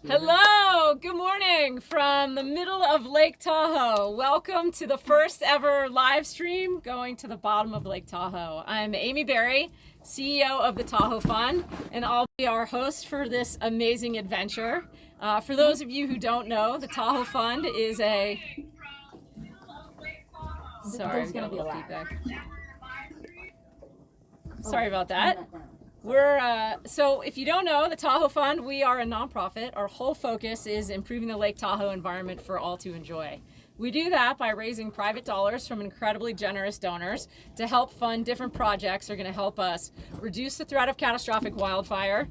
Hello, good morning from the middle of Lake Tahoe. Welcome to the first ever live stream going to the bottom of Lake Tahoe. I'm Amy Berry, CEO of the Tahoe Fund, and I'll be our host for this amazing adventure. For those of you who don't know, the Tahoe Fund is a... Sorry, I've got a little feedback. Sorry about that. So if you don't know, the Tahoe Fund, we are a nonprofit. Our whole focus is improving the Lake Tahoe environment for all to enjoy. We do that by raising private dollars from incredibly generous donors to help fund different projects that are going to help us reduce the threat of catastrophic wildfire,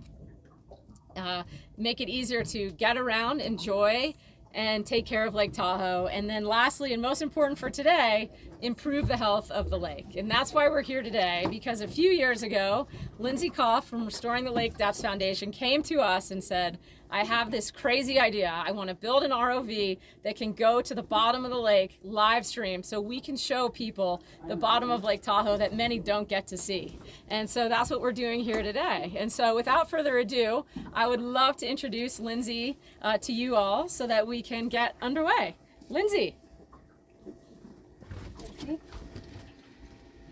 make it easier to get around, enjoy, and take care of Lake Tahoe. And then lastly, and most important for today, improve the health of the lake. And that's why we're here today, because a few years ago, Lindsay Koff from Restoring the Lake Depths Foundation came to us and said, I have this crazy idea. I want to build an ROV that can go to the bottom of the lake, live stream, so we can show people the bottom of Lake Tahoe that many don't get to see. And so that's what we're doing here today. And so without further ado, I would love to introduce Lindsay to you all so that we can get underway. Lindsay.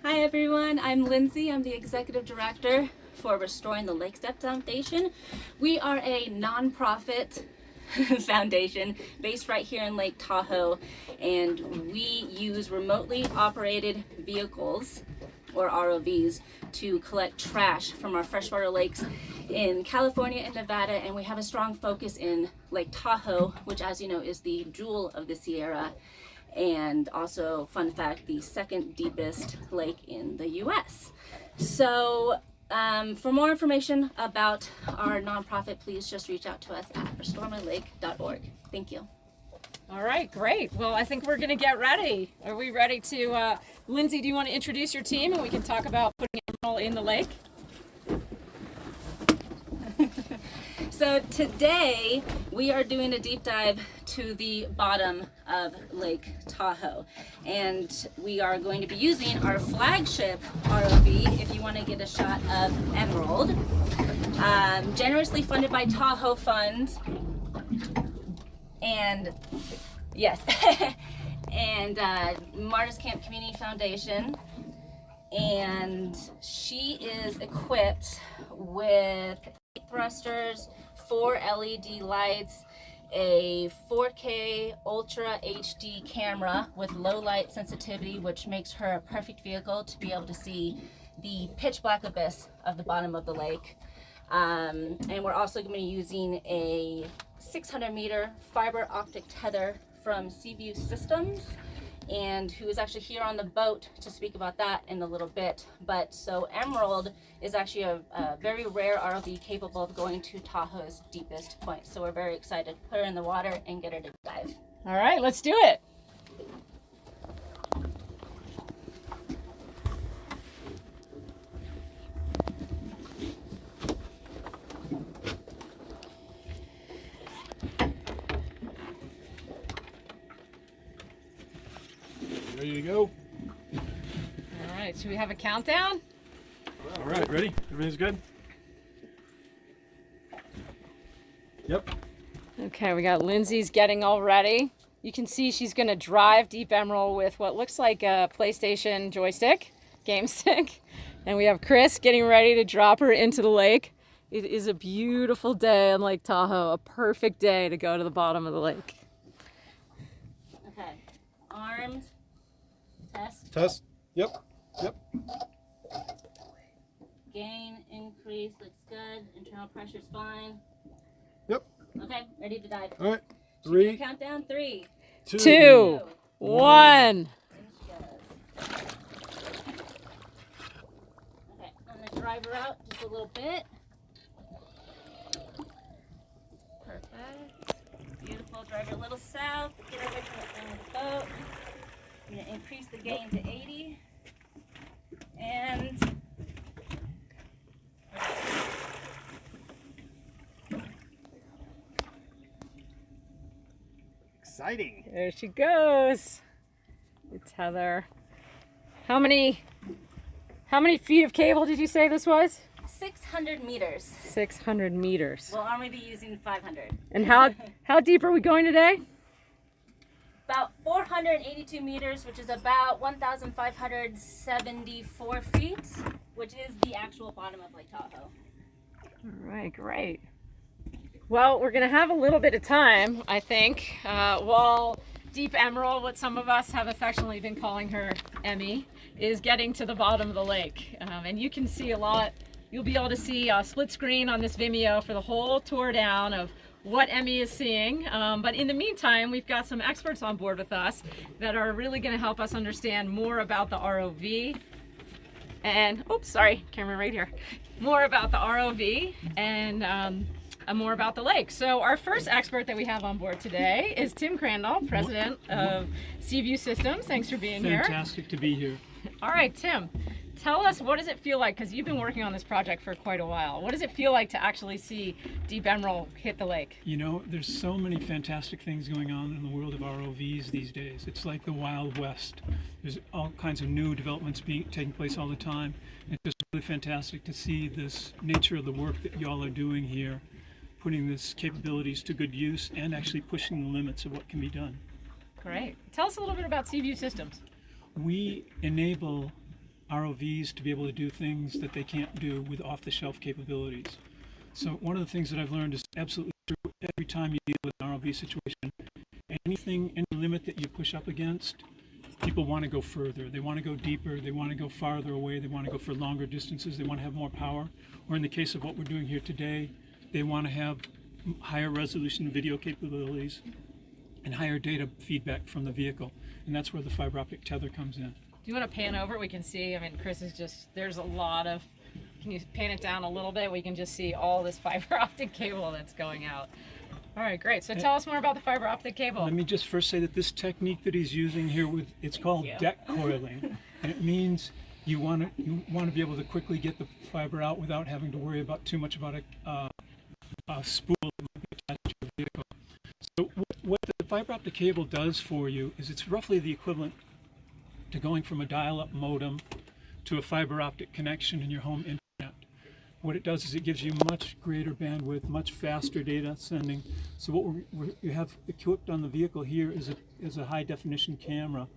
Hi everyone, I'm Lindsay. I'm the Executive Director for Restoring the Lake Depths Foundation. We are a nonprofit foundation based right here in Lake Tahoe, and we use remotely operated vehicles, or ROVs, to collect trash from our freshwater lakes in California and Nevada, and we have a strong focus in Lake Tahoe, which, as you know, is the jewel of the Sierra, and also, fun fact, the second deepest lake in the US. So for more information about our nonprofit, please just reach out to us at restoremylake.org. Thank you. All right, great. Well, I think we're going to get ready. Are we ready to, Lindsay, do you want to introduce your team and we can talk about putting Emerald in the lake? So today we are doing a deep dive to the bottom of Lake Tahoe, and we are going to be using our flagship ROV, if you want to get a shot of Emerald, generously funded by Tahoe Fund, and yes, and Martis Camp Community Foundation. And she is equipped with 8 thrusters, 4 LED lights, a 4K Ultra HD camera with low light sensitivity, which makes her a perfect vehicle to be able to see the pitch black abyss of the bottom of the lake. And we're also going to be using a 600-meter fiber optic tether from SeaView Systems, and who is actually here on the boat to speak about that in a little bit. But so Emerald is actually a very rare ROV capable of going to Tahoe's deepest point. So we're very excited to put her in the water and get her to dive. All right, let's do it. Ready to go? All right, should we have a countdown? All right, ready? Everything's good? Yep. Okay, we got Lindsay's getting all ready. You can see she's going to drive Deep Emerald with what looks like a PlayStation joystick, game stick. And we have Chris getting ready to drop her into the lake. It is a beautiful day on Lake Tahoe, a perfect day to go to the bottom of the lake. Okay, armed. Test. Test. Yep. Yep. Gain, increase, looks good. Internal pressure's fine. Yep. Okay, ready to dive. All right. Should we do a 3, countdown? 3, 2, 1. Okay, I'm gonna drive her out just a little bit. Perfect. Beautiful. Drive her a little south. Get her away from the boat. I'm gonna increase the gain to 80. And exciting. There she goes. The tether. How many feet of cable did you say this was? 600 meters. 600 meters. We'll only be using 500. And how deep are we going today? About 482 meters, which is about 1,574 feet, which is the actual bottom of Lake Tahoe. All right, great. Well, we're going to have a little bit of time, I think, while Deep Emerald, what some of us have affectionately been calling her, Emmy, is getting to the bottom of the lake. And you can see a lot. You'll be able to see a split screen on this Vimeo for the whole tour down of what Emmy is seeing. But in the meantime, we've got some experts on board with us that are really going to help us understand more about the ROV. And, oops, sorry, camera right here. More about the ROV and more about the lake. So our first expert that we have on board today is Tim Crandall, president of SeaView Systems. Thanks for being here. Fantastic to be here. All right, Tim, tell us, what does it feel like, because you've been working on this project for quite a while, what does it feel like to actually see Deep Emerald hit the lake? You know, there's so many fantastic things going on in the world of ROVs these days. It's like the Wild West. There's all kinds of new developments taking place all the time. It's just really fantastic to see this nature of the work that y'all are doing here, putting this capabilities to good use and actually pushing the limits of what can be done. Great. Tell us a little bit about SeaView Systems. We enable ROVs to be able to do things that they can't do with off-the-shelf capabilities. So one of the things that I've learned is absolutely true every time you deal with an ROV situation. Any limit that you push up against, people want to go further. They want to go deeper. They want to go farther away. They want to go for longer distances. They want to have more power. Or in the case of what we're doing here today, they want to have higher resolution video capabilities and higher data feedback from the vehicle. And that's where the fiber optic tether comes in. Do you want to pan over? We can see, I mean, Chris is just, there's a lot of, can you pan it down a little bit? We can just see all this fiber optic cable that's going out. All right, great. So tell us more about the fiber optic cable. Let me just first say that this technique that he's using here, it's called deck coiling. And it means you want to be able to quickly get the fiber out without having to worry about too much about a spool that might be attached to the vehicle. So what the fiber optic cable does for you is it's roughly the equivalent to going from a dial-up modem to a fiber optic connection in your home internet. What it does is it gives you much greater bandwidth, much faster data sending. So what we have equipped on the vehicle here is a high-definition camera,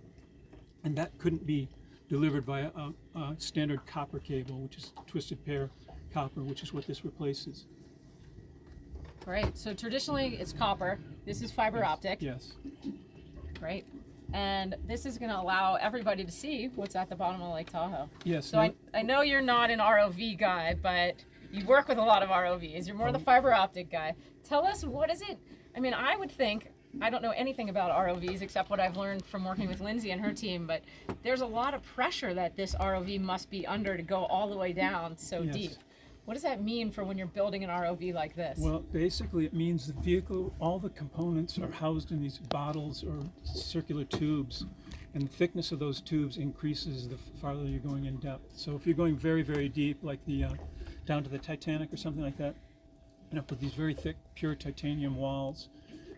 and that couldn't be delivered via a standard copper cable, which is twisted pair copper, which is what this replaces. Great. So traditionally it's copper. This is fiber optic. Yes. Great. And this is going to allow everybody to see what's at the bottom of Lake Tahoe. Yes. So I know you're not an ROV guy, but you work with a lot of ROVs. You're more the fiber optic guy. Tell us, what is it? I mean, I would think, I don't know anything about ROVs except what I've learned from working with Lindsay and her team, but there's a lot of pressure that this ROV must be under to go all the way down so deep. What does that mean for when you're building an ROV like this? Well, basically it means the vehicle, all the components are housed in these bottles or circular tubes, and the thickness of those tubes increases the farther you're going in depth. So if you're going very, very deep, like down to the Titanic or something like that, and up with these very thick, pure titanium walls,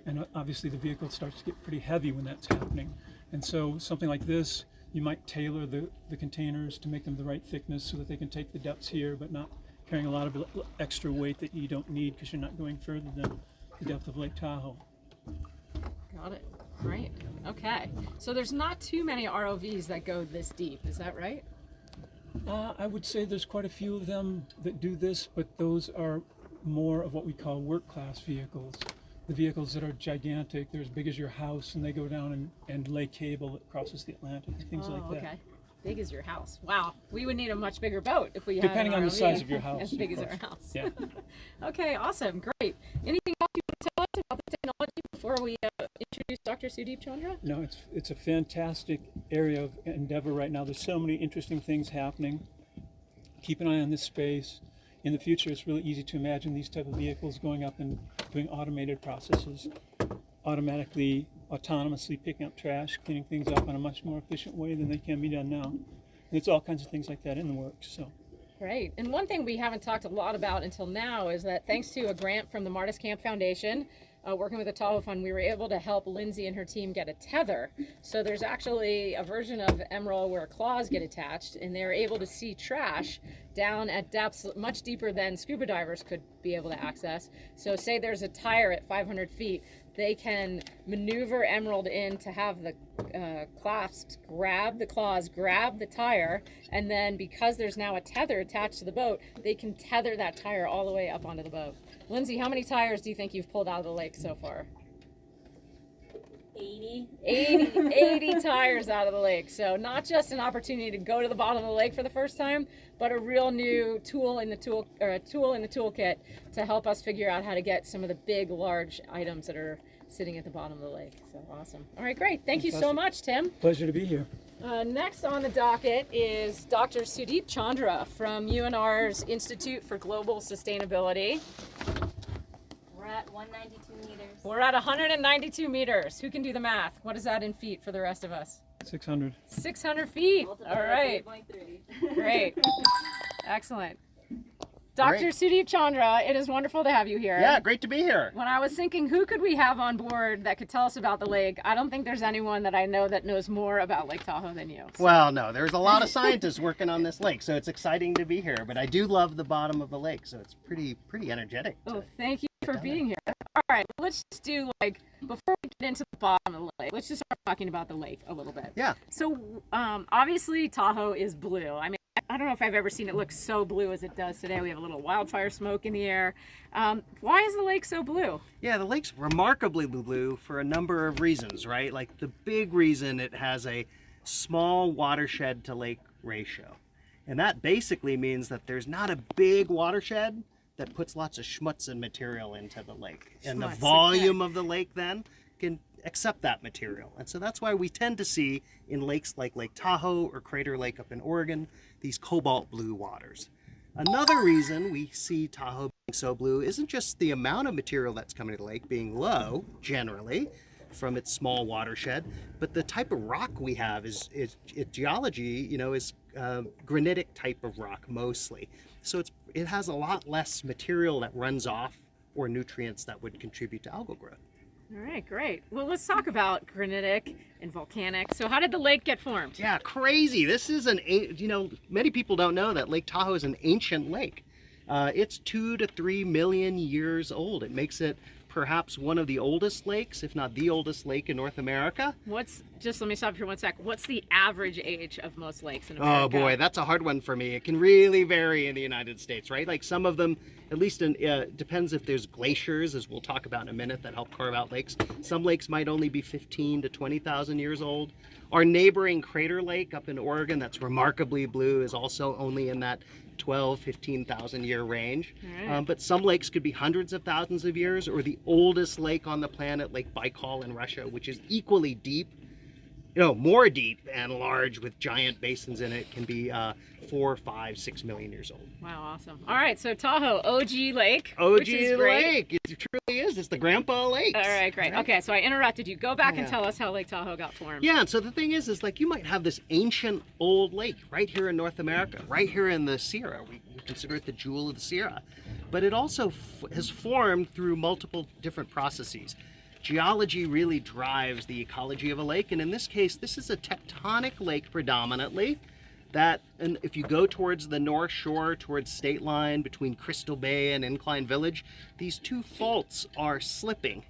and obviously the vehicle starts to get pretty heavy when that's happening. And so something like this, you might tailor the containers to make them the right thickness so that they can take the depths here, but not carrying a lot of extra weight that you don't need because you're not going further than the depth of Lake Tahoe. Got it. Great. Okay. So there's not too many ROVs that go this deep, is that right? I would say there's quite a few of them that do this, but those are more of what we call work class vehicles. The vehicles that are gigantic, they're as big as your house, and they go down and lay cable that crosses the Atlantic and things like that. Okay. Big as your house. Wow. We would need a much bigger boat if we had Depending an on the ROV size of your house. as big as of our course. house. Yeah. Okay, awesome. Great. Anything else you want to tell us about the technology before we introduce Dr. Sudeep Chandra? No, it's a fantastic area of endeavor right now. There's so many interesting things happening. Keep an eye on this space. In the future, it's really easy to imagine these type of vehicles going up and doing automated processes, autonomously picking up trash, cleaning things up in a much more efficient way than they can be done now. And it's all kinds of things like that in the works. So. Great. And one thing we haven't talked a lot about until now is that thanks to a grant from the Martis Camp Foundation, working with the Tahoe Fund, we were able to help Lindsay and her team get a tether. So there's actually a version of Emerald where claws get attached, and they're able to see trash down at depths much deeper than scuba divers could be able to access. So say there's a tire at 500 feet, they can maneuver Emerald in to have the clasps grab the claws, grab the tire, and then because there's now a tether attached to the boat, they can tether that tire all the way up onto the boat. Lindsay, how many tires do you think you've pulled out of the lake so far? 80 tires out of the lake. So not just an opportunity to go to the bottom of the lake for the first time, but a real new tool in the toolkit to help us figure out how to get some of the big, large items that are sitting at the bottom of the lake. So awesome. All right, great. Thank you so much, Tim. Pleasure to be here. Next on the docket is Dr. Sudeep Chandra from UNR's Institute for Global Sustainability. We're at 192 meters. We're at 192 meters. Who can do the math? What is that in feet for the rest of us? 600. 600 feet. Multiple All right. 3.3. Great. Excellent. Dr. Great. Sudeep Chandra, it is wonderful to have you here. Yeah, great to be here. When I was thinking, who could we have on board that could tell us about the lake? I don't think there's anyone that I know that knows more about Lake Tahoe than you. Well, no, there's a lot of scientists working on this lake, so it's exciting to be here. But I do love the bottom of the lake, so it's pretty energetic. Oh, thank you for being here. All right, let's just do before we get into the bottom of the lake, let's just start talking about the lake a little bit. Yeah. So obviously Tahoe is blue. I mean, I don't know if I've ever seen it look so blue as it does today. We have a little wildfire smoke in the air. Why is the lake so blue? Yeah, the lake's remarkably blue for a number of reasons, right? Like the big reason, it has a small watershed to lake ratio. And that basically means that there's not a big watershed that puts lots of schmutz and material into the lake. And the Schmutz, volume of the lake then can accept that material. And so that's why we tend to see in lakes like Lake Tahoe or Crater Lake up in Oregon, these cobalt blue waters. Another reason we see Tahoe being so blue isn't just the amount of material that's coming to the lake being low, generally, from its small watershed, but the type of rock we have is geology, is granitic type of rock mostly. So it has a lot less material that runs off or nutrients that would contribute to algal growth. All right, great. Well, let's talk about granitic and volcanic. So how did the lake get formed? Yeah, crazy. This is many people don't know that Lake Tahoe is an ancient lake. It's 2 to 3 million years old. It makes it perhaps one of the oldest lakes, if not the oldest lake in North America. Just let me stop here 1 sec. What's the average age of most lakes in America? Oh boy, that's a hard one for me. It can really vary in the United States, right? Like some of them, at least depends if there's glaciers, as we'll talk about in a minute, that help carve out lakes. Some lakes might only be 15 to 20,000 years old. Our neighboring Crater Lake up in Oregon, that's remarkably blue, is also only in that 12, 15,000 year range. Right. But some lakes could be hundreds of thousands of years, or the oldest lake on the planet, Lake Baikal in Russia, which is equally deep, more deep and large with giant basins in it, can be 4, 5, 6 million years old. Wow, awesome. All right, so Tahoe, OG Lake. OG which is great. Lake, it truly is. It's the grandpa lake. All right, great. Okay, so I interrupted you. Go back and Yeah. tell us how Lake Tahoe got formed. Yeah, and so the thing is like you might have this ancient old lake right here in North America, right here in the Sierra. We consider it the jewel of the Sierra. But it also has formed through multiple different processes. Geology really drives the ecology of a lake, and in this case, this is a tectonic lake predominantly. And if you go towards the North Shore, towards State Line, between Crystal Bay and Incline Village, these two faults are slipping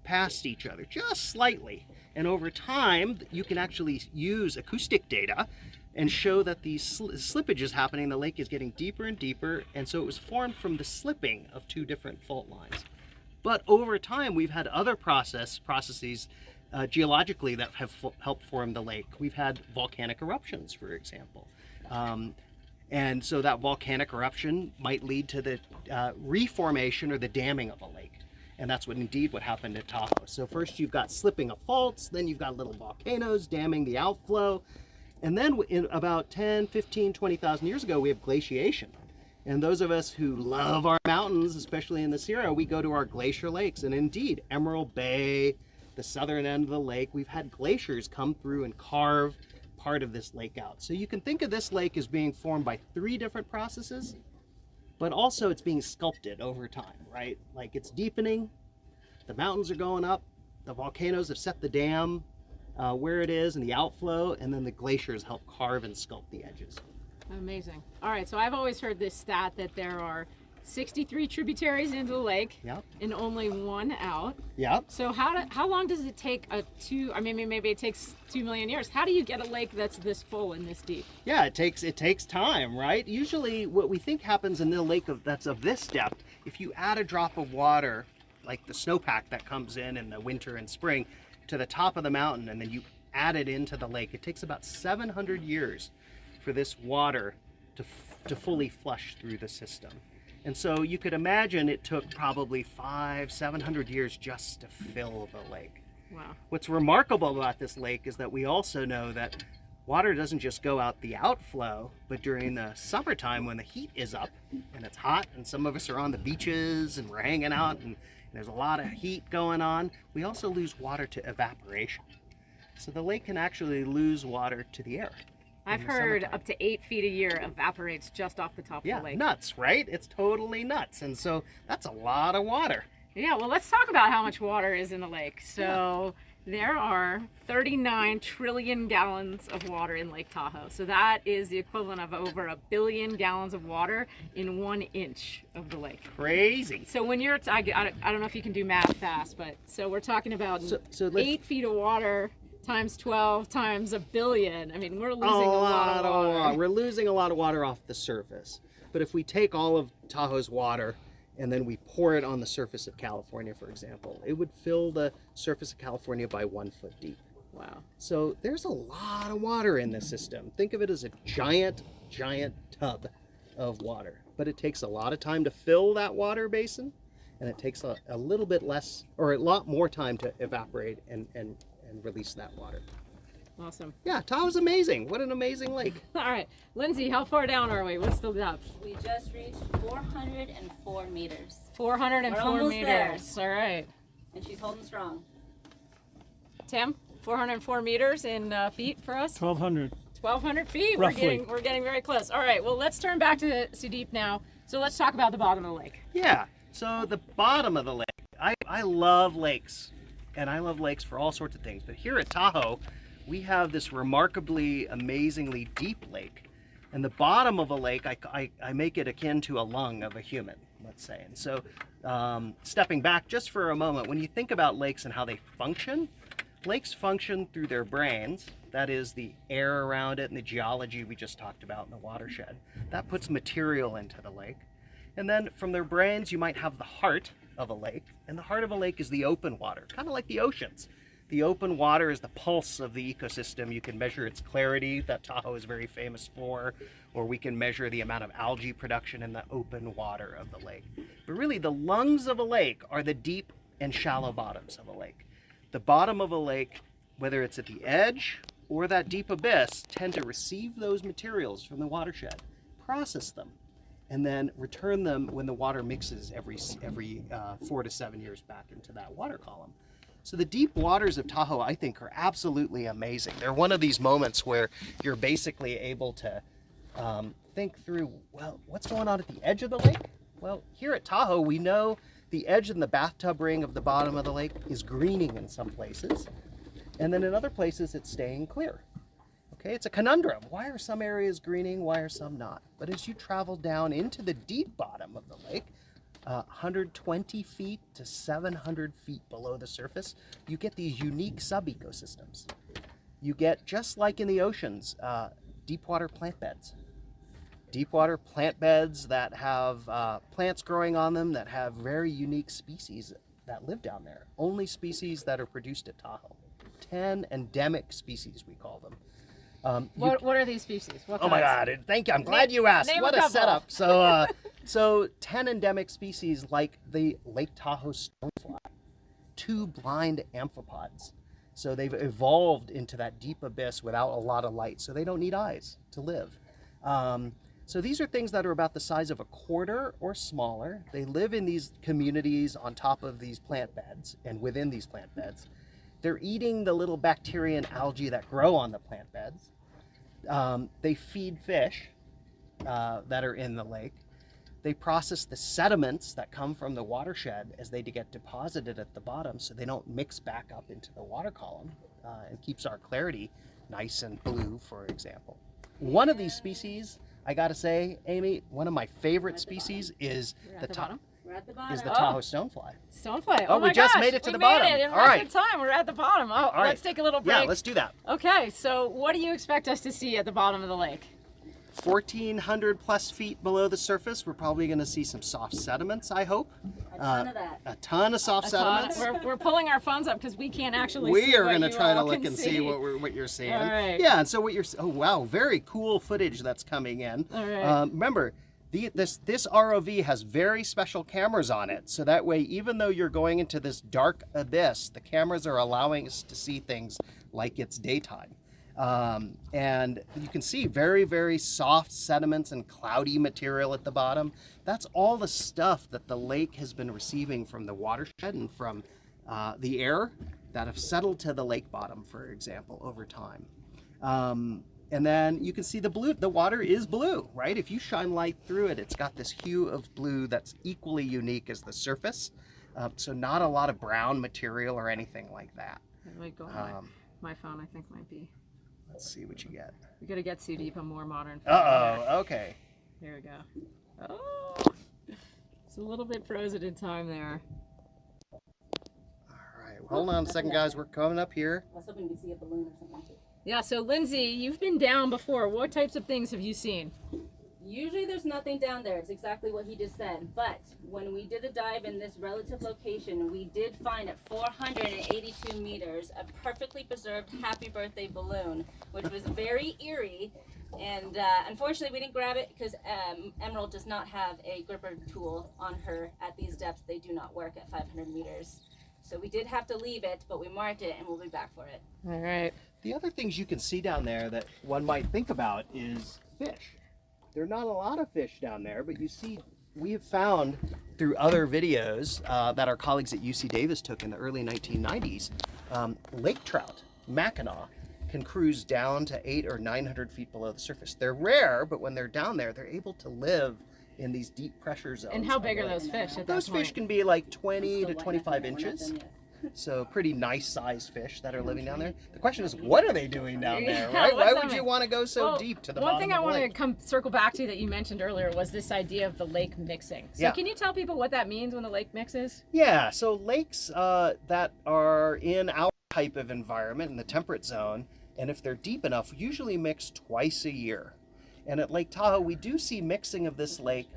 past each other just slightly. And over time, you can actually use acoustic data and show that these slippage is happening. The lake is getting deeper and deeper, and so it was formed from the slipping of two different fault lines. But over time, we've had other processes geologically that have helped form the lake. We've had volcanic eruptions, for example. And so that volcanic eruption might lead to the reformation or the damming of a lake. And that's what happened at Tahoe. So first you've got slipping of faults, then you've got little volcanoes damming the outflow. And then in about 10, 15, 20,000 years ago, we have glaciation. And those of us who love our mountains, especially in the Sierra, we go to our glacier lakes. And indeed, Emerald Bay, the southern end of the lake, we've had glaciers come through and carve part of this lake out. So you can think of this lake as being formed by 3 different processes, but also it's being sculpted over time, right? Like it's deepening, The mountains are going up. The volcanoes have set the dam where it is and the outflow, and then the glaciers help carve and sculpt the edges. Amazing. All right, so I've always heard this stat that there are 63 tributaries into the lake Yep. and only one out. Yep. So how long does it take maybe it takes 2 million years. How do you get a lake that's this full and this deep? Yeah, it takes time, right? Usually what we think happens in the lake that's of this depth, if you add a drop of water, like the snowpack that comes in the winter and spring, to the top of the mountain, and then you add it into the lake, it takes about 700 years for this water to fully flush through the system. And so you could imagine it took probably 700 years just to fill the lake. Wow. What's remarkable about this lake is that we also know that water doesn't just go out the outflow, but during the summertime when the heat is up and it's hot and some of us are on the beaches and we're hanging out and there's a lot of heat going on, we also lose water to evaporation. So the lake can actually lose water to the air. I've heard up to 8 feet a year evaporates just off the top of the lake. Nuts, right? It's totally nuts. And so that's a lot of water. Yeah, well, let's talk about how much water is in the lake. So there are 39 trillion gallons of water in Lake Tahoe. So that is the equivalent of over 1 billion gallons of water in 1 inch of the lake. Crazy. So when you're, I don't know if you can do math fast, but so we're talking about 8 feet of water times 12 times 1 billion. I mean, we're losing a lot of water. We're losing a lot of water off the surface. But if we take all of Tahoe's water and then we pour it on the surface of California, for example, it would fill the surface of California by 1 foot deep. Wow. So there's a lot of water in the system. Think of it as a giant, giant tub of water. But it takes a lot of time to fill that water basin, and it takes a little bit less, or a lot more time to evaporate and release that water. Awesome. Yeah, Tahoe's amazing. What an amazing lake. All right, Lindsay, how far down are we? What's the depth? We just reached 404 meters. 404 We're almost meters. All right. And she's holding strong. Tim, 404 meters in feet for us? 1,200. 1,200 feet. Roughly. We're getting very close. All right, well, let's turn back to Sudeep now. So let's talk about the bottom of the lake. Yeah, so the bottom of the lake. I love lakes, and I love lakes for all sorts of things. But here at Tahoe, we have this remarkably, amazingly deep lake. And the bottom of a lake, I make it akin to a lung of a human, let's say. And so stepping back just for a moment, when you think about lakes and how they function, lakes function through their brains. That is the air around it and the geology we just talked about in the watershed. That puts material into the lake. And then from their brains, you might have the heart of a lake. And the heart of a lake is the open water, kind of like the oceans. The open water is the pulse of the ecosystem. You can measure its clarity, that Tahoe is very famous for, or we can measure the amount of algae production in the open water of the lake. But really, the lungs of a lake are the deep and shallow bottoms of a lake. The bottom of a lake, whether it's at the edge or that deep abyss, tend to receive those materials from the watershed, process them, and then return them when the water mixes every 4 to 7 years back into that water column. So the deep waters of Tahoe, I think, are absolutely amazing. They're one of these moments where you're basically able to think through, well, what's going on at the edge of the lake? Well, here at Tahoe, we know the edge and the bathtub ring of the bottom of the lake is greening in some places, and then in other places it's staying clear. Okay, it's a conundrum. Why are some areas greening? Why are some not? But as you travel down into the deep bottom of the lake, 120 feet to 700 feet below the surface, you get these unique sub-ecosystems. You get, just like in the oceans, deep water plant beds. Deep water plant beds that have plants growing on them that have very unique species that live down there. Only species that are produced at Tahoe. 10 endemic species, we call them. What are these species? What Oh my kinds? God, thank you. I'm glad you asked. Name What a a couple. setup. So 10 endemic species like the Lake Tahoe stonefly, 2 blind amphipods. So they've evolved into that deep abyss without a lot of light, so they don't need eyes to live. So these are things that are about the size of a quarter or smaller. They live in these communities on top of these plant beds and within these plant beds. They're eating the little bacteria and algae that grow on the plant beds. They feed fish that are in the lake. They process the sediments that come from the watershed as they get deposited at the bottom, so they don't mix back up into the water column, and keeps our clarity nice and blue, for example. One of these species, I gotta say, Amy, one of my favorite species is We're at the bottom. We're at the bottom. is the Tahoe stonefly. Stonefly. Oh, Oh my we just gosh, made it to we the bottom. Made it in All right. record time. We're at the bottom. Oh, All right. let's take a little break. Yeah, let's do that. Okay, so what do you expect us to see at the bottom of the lake? 1,400 plus feet below the surface, we're probably going to see some soft sediments, I hope. A ton of that. A ton of soft sediments. We're pulling our phones up because we can't actually see We are what going to you try to all look can and see what you're seeing. All right. Yeah, and so what you're, oh wow, very cool footage that's coming in. All right. Remember, this ROV has very special cameras on it, so that way, even though you're going into this dark abyss, the cameras are allowing us to see things like it's daytime. And you can see very, very soft sediments and cloudy material at the bottom. That's all the stuff that the lake has been receiving from the watershed and from the air that have settled to the lake bottom, for example, over time. And then you can see the blue, the water is blue, right? If you shine light through it, it's got this hue of blue that's equally unique as the surface. So not a lot of brown material or anything like that. Wait, go on. My phone, I think, might be. Let's see what you get. We gotta get Sudeep a more modern phone. Uh-oh, okay. Here we go. Oh, it's a little bit frozen in time there. All right, well, hold on a second, guys. We're coming up here. I was hoping to see a balloon or something. Yeah, so Lindsay, you've been down before. What types of things have you seen? Usually there's nothing down there. It's exactly what he just said. But when we did a dive in this relative location, we did find at 482 meters a perfectly preserved happy birthday balloon, which was very eerie. And unfortunately, we didn't grab it because Emerald does not have a gripper tool on her at these depths. They do not work at 500 meters. So we did have to leave it, but we marked it and we'll be back for it. All right. The other things you can see down there that one might think about is fish. There are not a lot of fish down there, but you see, we have found through other videos that our colleagues at UC Davis took in the early 1990s, lake trout, Mackinac, can cruise down to 800 or 900 feet below the surface. They're rare, but when they're down there, they're able to live in these deep pressure zones. And how big are those fish at that Those point? fish can be like 20 to 25 inches. So pretty nice sized fish that are living down there. The question is, what are they doing down there, Yeah, right? what's Why that would you mean? want to go so Well, deep to the one bottom thing of I the want to lake? circle back to that you mentioned earlier was this idea of the lake mixing. So Yeah. can you tell people what that means when the lake mixes? Yeah, so lakes that are in our type of environment, in the temperate zone, and if they're deep enough, usually mix twice a year. And at Lake Tahoe, we do see mixing of this lake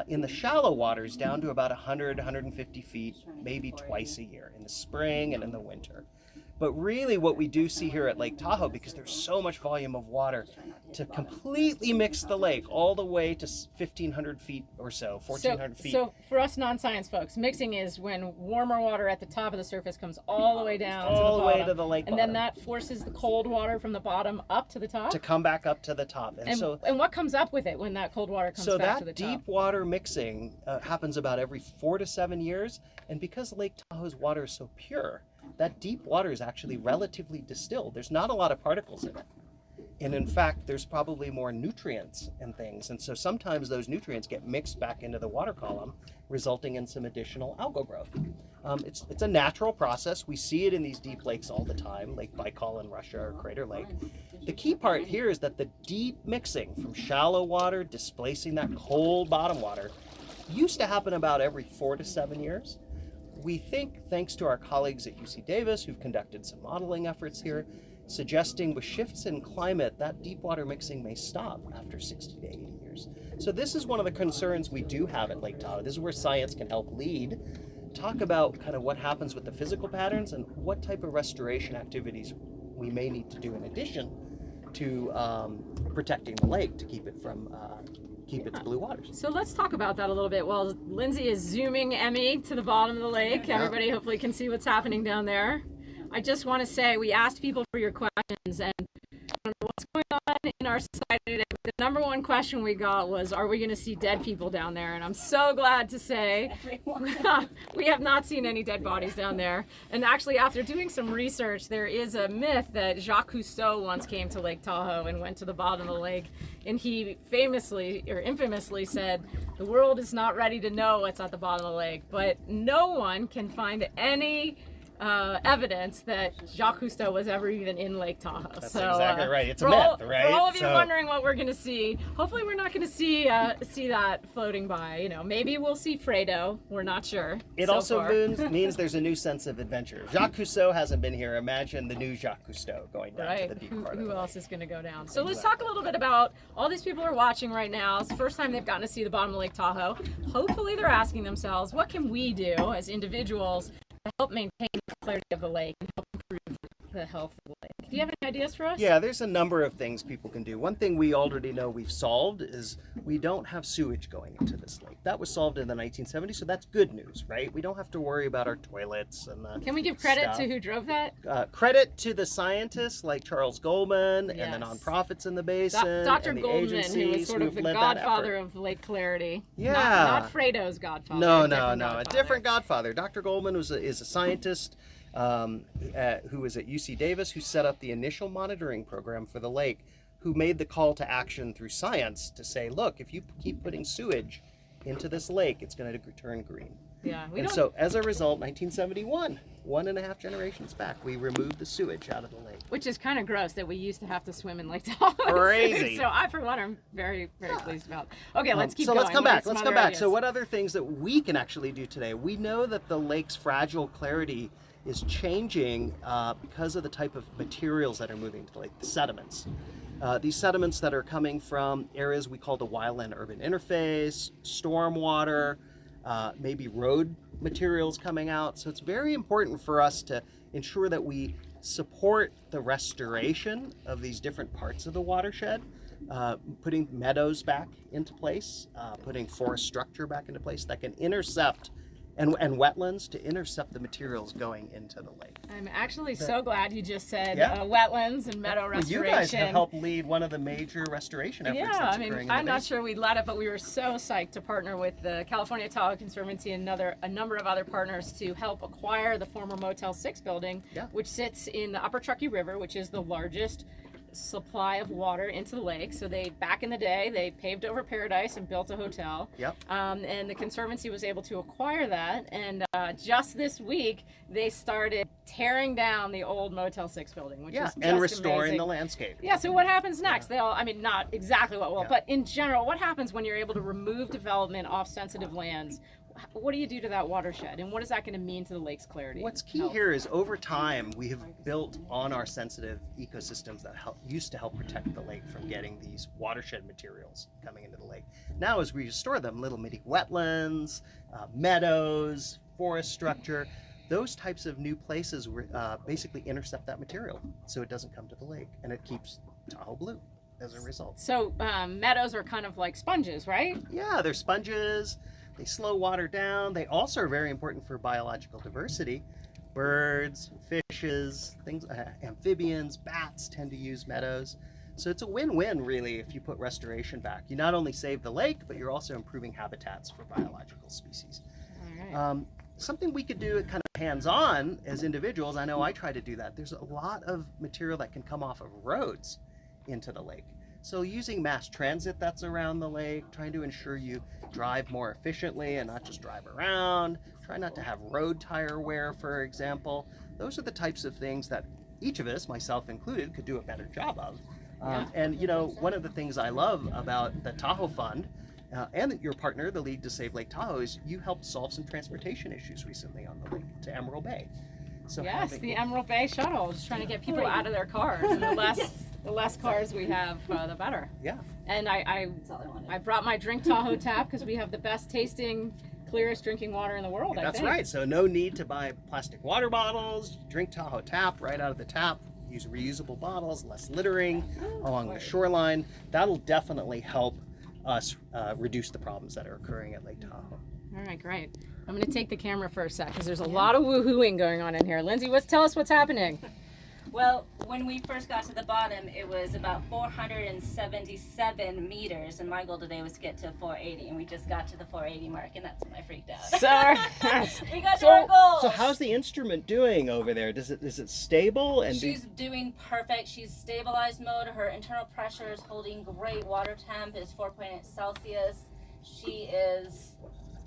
in the shallow waters down to about 100, 150 feet, maybe twice a year, in the spring and in the winter. But really what we do see here at Lake Tahoe, because there's so much volume of water, to completely mix the lake all the way to 1,500 feet or so, 1,400 feet. So for us non-science folks, mixing is when warmer water at the top of the surface comes all the way down All to the the way bottom, to the lake and then bottom. that forces the cold water from the bottom up to the top. To come back up to the top. And what comes up with it when that cold water comes So back to the that top? deep water mixing happens about every 4 to 7 years, and because Lake Tahoe's water is so pure, that deep water is actually relatively distilled. There's not a lot of particles in it. And in fact, there's probably more nutrients and things. And so sometimes those nutrients get mixed back into the water column, resulting in some additional algal growth. It's a natural process. We see it in these deep lakes all the time, Lake Baikal in Russia or Crater Lake. The key part here is that the deep mixing from shallow water displacing that cold bottom water used to happen about every 4 to 7 years. We think, thanks to our colleagues at UC Davis, who've conducted some modeling efforts here, suggesting with shifts in climate, that deep water mixing may stop after 60 to 80 years. So this is one of the concerns we do have at Lake Tahoe. This is where science can help lead. Talk about kind of what happens with the physical patterns and what type of restoration activities we may need to do in addition to protecting the lake to keep it from keep its blue waters. So let's talk about that a little bit. Well, Lindsay is zooming Emmy to the bottom of the lake. Everybody hopefully can see what's happening down there. I just want to say we asked people for your questions, and I don't know what's going on in our society today, the number one question we got was, are we going to see dead people down there? And I'm so glad to say we have not seen any dead bodies down there. And actually, after doing some research, there is a myth that Jacques Cousteau once came to Lake Tahoe and went to the bottom of the lake. And he famously or infamously said, the world is not ready to know what's at the bottom of the lake. But no one can find any evidence that Jacques Cousteau was ever even in Lake Tahoe. That's so, exactly right. It's a myth, right? For all of you So- wondering what we're going to see, hopefully we're not going to see that floating by. You know, maybe we'll see Fredo. We're not sure. It so also far. means there's a new sense of adventure. Jacques Cousteau hasn't been here. Imagine the new Jacques Cousteau going down to Right. the deep Who, part of who the else lake. is going to go down? So let's talk a little bit about all these people are watching right now. It's the first time they've gotten to see the bottom of Lake Tahoe. Hopefully they're asking themselves, what can we do as individuals to help maintain the clarity of the lake and help improve the health of the lake? Do you have any ideas for us? Yeah, there's a number of things people can do. One thing we already know we've solved is we don't have sewage going into this lake. That was solved in the 1970s, so that's good news, right? We don't have to worry about our toilets and the Can we give credit stuff. to who drove that? Credit to the scientists like Charles Goldman and the Yes. nonprofits in the basin. Dr. and the Goldman, who agencies was sort of who've the led that godfather effort. of Lake Clarity. Yeah. Not Fredo's godfather. No, a no, different no. A godfather. different godfather. Dr. Goldman is a scientist who was at UC Davis, who set up the initial monitoring program for the lake, who made the call to action through science to say, look, if you keep putting sewage into this lake, it's going to turn green. Yeah, we And don't. so as a result, 1971, 1.5 generations back, we removed the sewage out of the lake. Which is kind of gross that we used to have to swim in Lake Tahoe. Crazy. So I, for one, am very, very pleased about. Okay, let's keep so going. let's come What are back. some Let's other come back. ideas? So what other things that we can actually do today? We know that the lake's fragile clarity is changing because of the type of materials that are moving to the lake, the sediments. These sediments that are coming from areas we call the wildland-urban interface, stormwater, maybe road materials coming out. So it's very important for us to ensure that we support the restoration of these different parts of the watershed, putting meadows back into place, putting forest structure back into place that can intercept and wetlands to intercept the materials going into the lake. I'm actually so glad you just said Yeah. Wetlands and meadow Well, restoration. you guys have helped lead one of the major restoration efforts Yeah, that's I mean, occurring in I'm the not basin. sure we led it, but we were so psyched to partner with the California Tahoe Conservancy and a number of other partners to help acquire the former Motel 6 building, Yeah. which sits in the Upper Truckee River, which is the largest supply of water into the lake. So back in the day, they paved over Paradise and built a hotel. Yep. And the Conservancy was able to acquire that. And just this week, they started tearing down the old Motel 6 building, which Yeah, is just and restoring amazing. the landscape. Yeah, so what happens next? I mean, not exactly what will, Yeah. but in general, what happens when you're able to remove development off sensitive lands? What do you do to that watershed? And what is that going to mean to the lake's clarity? What's key Health? here is over time we have built on our sensitive ecosystems that used to help protect the lake from getting these watershed materials coming into the lake. Now as we restore them, little mini wetlands, meadows, forest structure, those types of new places basically intercept that material so it doesn't come to the lake, and it keeps Tahoe blue as a result. So meadows are kind of like sponges, right? Yeah, they're sponges. They slow water down. They also are very important for biological diversity. Birds, fishes, things, amphibians, bats tend to use meadows. So it's a win-win, really, if you put restoration back. You not only save the lake, but you're also improving habitats for biological species. All right. Something we could do kind of hands-on as individuals, I know I try to do that. There's a lot of material that can come off of roads into the lake. So using mass transit that's around the lake, trying to ensure you drive more efficiently and not just drive around, try not to have road tire wear, for example. Those are the types of things that each of us, myself included, could do a better job of. And you know, one of the things I love about the Tahoe Fund and your partner, the League to Save Lake Tahoe, is you helped solve some transportation issues recently on the lake to Emerald Bay. So Yes, having- the Emerald Bay shuttle, just trying to get people out of their cars. And the less cars we have, the better. Yeah. And I brought my Drink Tahoe tap because we have the best tasting, clearest drinking water in the world. That's I think. right. So no need to buy plastic water bottles. Drink Tahoe tap right out of the tap. Use reusable bottles, less littering along the shoreline. That'll definitely help us reduce the problems that are occurring at Lake Tahoe. All right, great. I'm going to take the camera for a sec because there's a lot of woohooing going on in here. Lindsay, tell us what's happening. Well, when we first got to the bottom, it was about 477 meters, and my goal today was to get to 480, and we just got to the 480 mark, and that's when I freaked out. Sorry. We got to our goal. So how's the instrument doing over there? Is it stable? And She's doing perfect. She's stabilized mode. Her internal pressure is holding great. Water temp is 4.8 Celsius. She is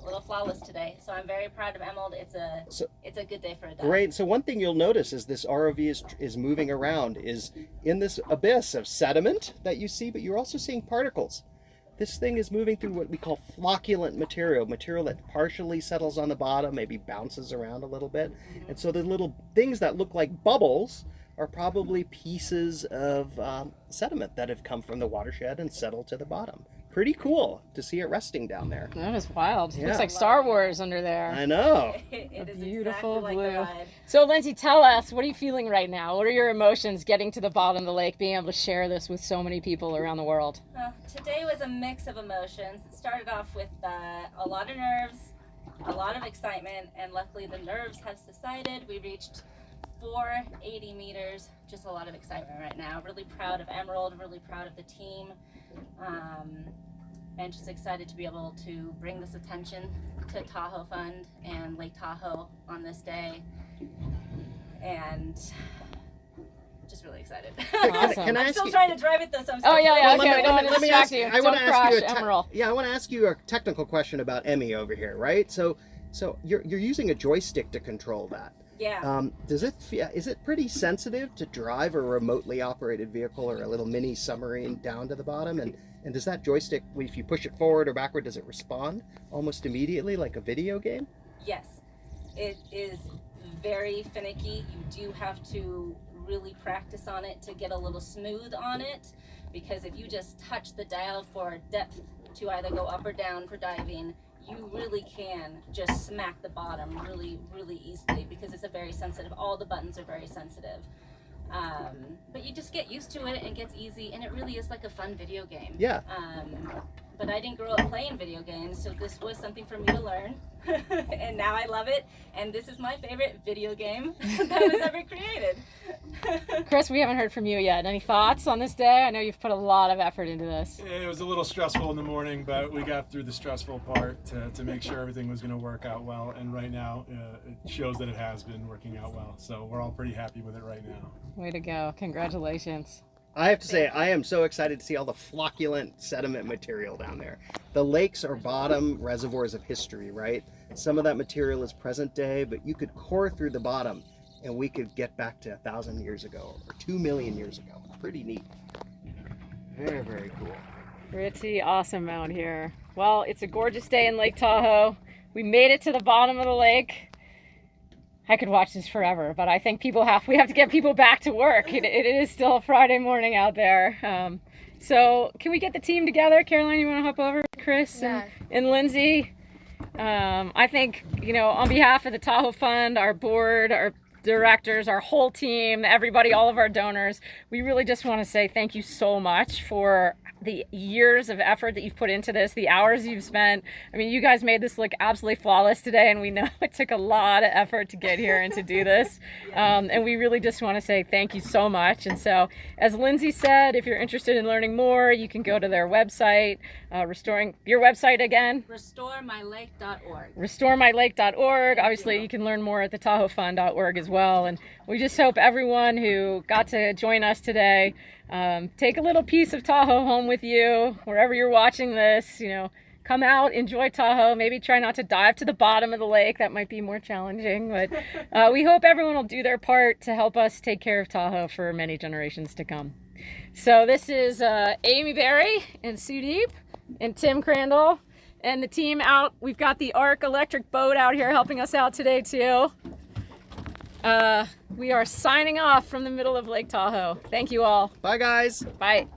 a little flawless today, so I'm very proud of Emerald. It's a good day for a dive. Great. So one thing you'll notice as this ROV is moving around is in this abyss of sediment that you see, but you're also seeing particles. This thing is moving through what we call flocculent material that partially settles on the bottom, maybe bounces around a little bit. And so the little things that look like bubbles are probably pieces of sediment that have come from the watershed and settled to the bottom. Pretty cool to see it resting down there. That is wild. Yeah. Looks like Star Wars under there. I know. It is Beautiful exactly blue. like the ride. So Lindsay, tell us, what are you feeling right now? What are your emotions getting to the bottom of the lake, being able to share this with so many people around the world? Today was a mix of emotions. It started off with a lot of nerves, a lot of excitement, and luckily the nerves have subsided. We reached 480 meters, just a lot of excitement right now. Really proud of Emerald, really proud of the team, and just excited to be able to bring this attention to Tahoe Fund and Lake Tahoe on this day, and just really excited. Awesome. Can I I'm ask still you- trying to drive it though, so I'm Oh, still yeah, Well, okay, we don't want to let me distract ask- you. I wanna Don't ask you crash, a Emerald. I want to ask you a technical question about Emmy over here, right? So you're using a joystick to control that. Yeah. Is it pretty sensitive to drive a remotely operated vehicle or a little mini submarine down to the bottom? And does that joystick, if you push it forward or backward, does it respond almost immediately like a video game? Yes, it is very finicky. You do have to really practice on it to get a little smooth on it, because if you just touch the dial for depth to either go up or down for diving, you really can just smack the bottom really, really easily, because it's a very sensitive, all the buttons are very sensitive. But you just get used to it and it gets easy, and it really is like a fun video game. Yeah. But I didn't grow up playing video games, so this was something for me to learn. And now I love it, and this is my favorite video game that was ever created. Chris, we haven't heard from you yet. Any thoughts on this day? I know you've put a lot of effort into this. It was a little stressful in the morning, but we got through the stressful part to make sure everything was going to work out well. And right now, it shows that it has been working out well. So we're all pretty happy with it right now. Way to go. Congratulations. I have to say, I am so excited to see all the flocculent sediment material down there. The lakes are bottom reservoirs of history, right? Some of that material is present day, but you could core through the bottom and we could get back to 1,000 years ago or 2 million years ago. Pretty neat. Very, very cool. Pretty awesome out here. Well, it's a gorgeous day in Lake Tahoe. We made it to the bottom of the lake. I could watch this forever, but I think we have to get people back to work. It is still a Friday morning out there. So can we get the team together? Caroline, you want to hop over with Chris and Lindsay? I think, on behalf of the Tahoe Fund, our board, our directors, our whole team, everybody, all of our donors, we really just want to say thank you so much for the years of effort that you've put into this, the hours you've spent. I mean, you guys made this look absolutely flawless today, and we know it took a lot of effort to get here and to do this. And we really just want to say thank you so much. And so, as Lindsay said, if you're interested in learning more, you can go to their website, restoring your website again. RestoreMyLake.org. RestoreMyLake.org. Obviously, you can learn more at the TahoeFund.org as well. And we just hope everyone who got to join us today, take a little piece of Tahoe home with you wherever you're watching this. Come out, enjoy Tahoe. Maybe try not to dive to the bottom of the lake. That might be more challenging, but we hope everyone will do their part to help us take care of Tahoe for many generations to come. So this is Amy Berry and Sudeep and Tim Crandall and the team out. We've got the Arc electric boat out here helping us out today too. We are signing off from the middle of Lake Tahoe. Thank you all. Bye, guys. Bye.